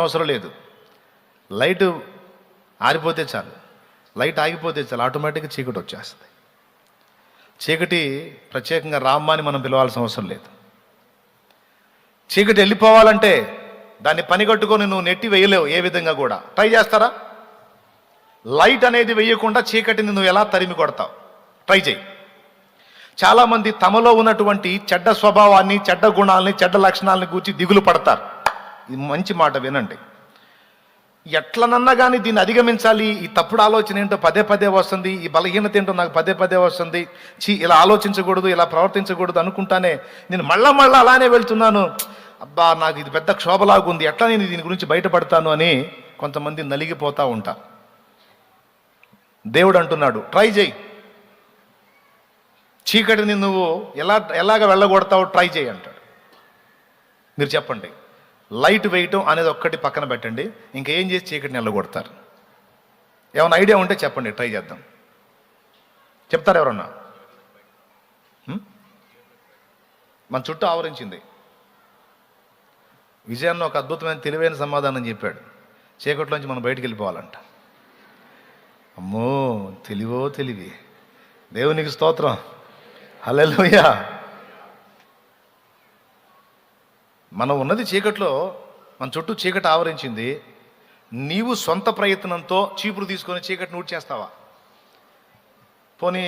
అవసరం లేదు. లైట్ ఆరిపోతే చాలు, లైట్ ఆగిపోతే చాలు, ఆటోమేటిక్గా చీకటి వచ్చేస్తుంది. చీకటి ప్రత్యేకంగా రామ్మ అని మనం పిలవాల్సిన అవసరం లేదు. చీకటి వెళ్ళిపోవాలంటే దాన్ని పనిగట్టుకొని నువ్వు నెట్టి వేయలేవు ఏ విధంగా కూడా. ట్రై చేస్తారా? లైట్ అనేది వేయకుండా చీకటిని నువ్వు ఎలా తరిమి కొడతావు? ట్రై చేయి. చాలామంది తమలో ఉన్నటువంటి చెడ్డ స్వభావాన్ని, చెడ్డ గుణాలని, చెడ్డ లక్షణాలని గూర్చి దిగులు పడతారు. ఇది మంచి మాట వినండి. ఎట్లనన్నా కానీ దీన్ని అధిగమించాలి, ఈ తప్పుడు ఆలోచన ఏంటో పదే పదే వస్తుంది, ఈ బలహీనత ఏంటో నాకు పదే పదే వస్తుంది, ఇలా ఆలోచించకూడదు, ఇలా ప్రవర్తించకూడదు అనుకుంటానే నేను మళ్ళా అలానే వెళ్తున్నాను, అబ్బా నాకు ఇది పెద్ద క్షోభలాగుంది, ఎట్లా నేను దీని గురించి బయటపడతాను అని కొంతమంది నలిగిపోతూ ఉంటారు. దేవుడు అంటున్నాడు, ట్రై చేయి. చీకటిని నువ్వు ఎలాగ వెళ్ళగొడతావు ట్రై చేయి అంటాడు. మీరు చెప్పండి, లైట్ వేయటం అనేది ఒక్కటి పక్కన పెట్టండి, ఇంకేం చేసి చీకటిని వెళ్ళగొడతారు? ఏమైనా ఐడియా ఉంటే చెప్పండి, ట్రై చేద్దాం. చెప్తారు ఎవరన్నా? మన చుట్టూ ఆవరించింది. విజయాన్ని ఒక అద్భుతమైన తెలివైన సమాధానం చెప్పాడు. చీకట్లోంచి మనం బయటికి వెళ్ళిపోవాలంట. అమ్మో, తెలివి. దేవునికి స్తోత్రం, హల్లెలూయా. మనం ఉన్నది చీకట్లో, మన చుట్టూ చీకటి ఆవరించింది. నీవు సొంత ప్రయత్నంతో చీపురు తీసుకొని చీకటిని ఊడ్చేస్తావా? పోనీ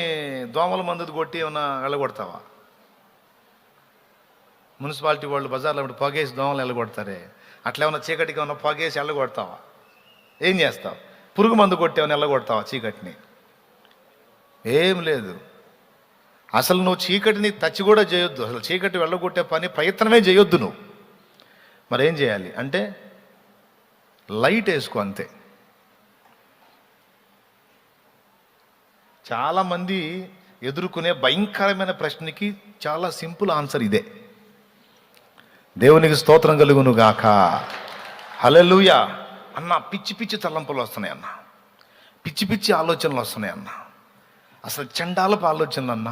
దోమల మందు కొట్టి ఏమన్నా వెళ్ళగొడతావా? మున్సిపాలిటీ వాళ్ళు బజార్లో పొగేసి దోమలు వెళ్ళగొడతారే, అట్లా ఏమన్నా చీకటికి ఏమన్నా పొగేసి వెళ్ళగొడతావా? ఏం చేస్తావు? పురుగు మందు కొట్టి ఏమైనా వెళ్ళగొడతావా చీకటిని? ఏం లేదు. అసలు నువ్వు చీకటిని టచ్ కూడా చేయొద్దు. అసలు చీకటి వెళ్ళగొట్టే పని ప్రయత్నమే చేయొద్దు నువ్వు. మరేం చేయాలి అంటే లైట్ వేసుకో, అంతే. చాలామంది ఎదుర్కొనే భయంకరమైన ప్రశ్నకి చాలా సింపుల్ ఆన్సర్ ఇదే. దేవునికి స్తోత్రం కలుగును గాక, హల్లెలూయా. అన్న పిచ్చి తలంపులు వస్తున్నాయి అన్న, పిచ్చి ఆలోచనలు వస్తున్నాయి అన్న, అసలు చండాలపు ఆలోచనలు అన్న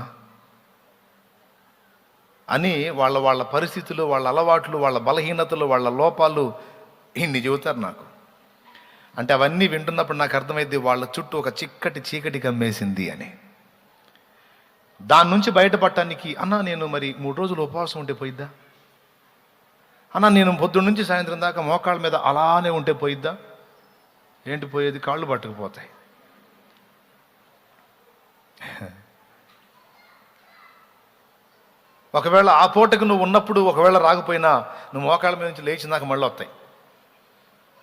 అని వాళ్ళ పరిస్థితులు, వాళ్ళ అలవాట్లు, వాళ్ళ బలహీనతలు, వాళ్ళ లోపాలు ఇన్ని చెబుతారు నాకు. అంటే అవన్నీ వింటున్నప్పుడు నాకు అర్థమైంది వాళ్ళ చుట్టూ ఒక చీకటి కమ్మేసింది అని. దాని నుంచి బయటపడటానికి, అన్న నేను మరి 3 రోజులు ఉపవాసం ఉంటే పోయిద్దా? అన్న నేను పొద్దున్న నుంచి సాయంత్రం దాకా మోకాళ్ళ మీద అలానే ఉంటే పోయిద్దా? ఏంటి పోయేది? కాళ్ళు పట్టుకుపోతాయి. ఒకవేళ ఆ పూటకు నువ్వు ఉన్నప్పుడు ఒకవేళ రాకపోయినా నువ్వు మోకాళ్ళ మీద నుంచి లేచినాక మళ్ళీ వస్తాయి.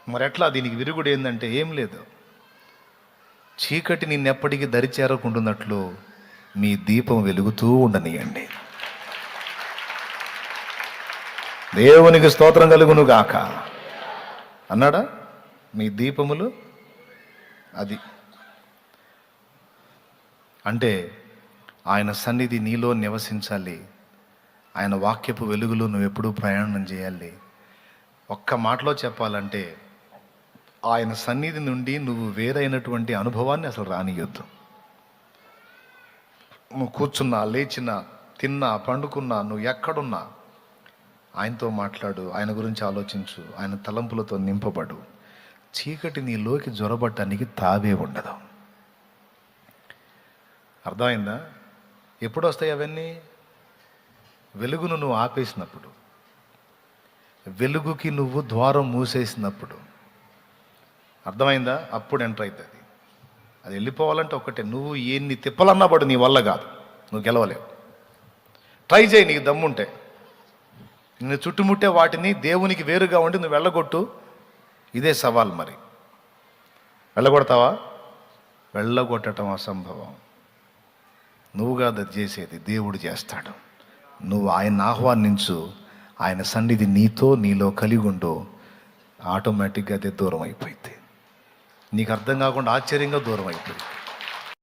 మరి ఎట్లా? దీనికి విరుగుడు ఏంటంటే ఏం లేదు, చీకటి నిన్నెప్పటికీ దరిచేరకుంటున్నట్లు మీ దీపం వెలుగుతూ ఉండనియండి. దేవునికి స్తోత్రం కలుగును గాక అన్నాడా? మీ దీపములు అది అంటే ఆయన సన్నిధి నీలో నివసించాలి. ఆయన వాక్యపు వెలుగులో నువ్వు ఎప్పుడూ ప్రయాణం చేయాలి. ఒక్క మాటలో చెప్పాలంటే ఆయన సన్నిధి నుండి నువ్వు వేరైనటువంటి అనుభవాన్ని అసలు రానియొద్దు. నువ్వు కూర్చున్నా, లేచినా, తిన్నా, పండుకున్నా, నువ్వు ఎక్కడున్నా ఆయనతో మాట్లాడు, ఆయన గురించి ఆలోచించు, ఆయన తలంపులతో నింపబడు. చీకటి నీలోకి జొరబట్టడానికి తావే ఉండదు. అర్థమైందా? ఎప్పుడు వస్తాయి అవన్నీ? వెలుగును నువ్వు ఆపేసినప్పుడు, వెలుగుకి నువ్వు ద్వారం మూసేసినప్పుడు. అర్థమైందా? అప్పుడు ఎంటర్ అవుతుంది. అది వెళ్ళిపోవాలంటే ఒక్కటే, నువ్వు ఎన్ని తిప్పలన్నా పడు, నీ వల్ల కాదు, నువ్వు గెలవలేవు. ట్రై చేయి, నీకు దమ్ముంటే. నిన్ను చుట్టుముట్టే వాటిని దేవునికి వేరుగా ఉండి నువ్వు వెళ్ళగొట్టు. ఇదే సవాల్. మరి వెళ్ళగొడతావా? వెళ్ళగొట్టడం అసంభవం. నువ్వు కాదు అది చేసేది, దేవుడు చేస్తాడు. నువ్వు ఆయన ఆహ్వానించు, ఆయన సన్నిధి నీతో నీలో కలిగి ఉండు, ఆటోమేటిక్గా అదే దూరం అయిపోయింది. నీకు అర్థం కాకుండా ఆశ్చర్యంగా దూరం అయిపోయింది.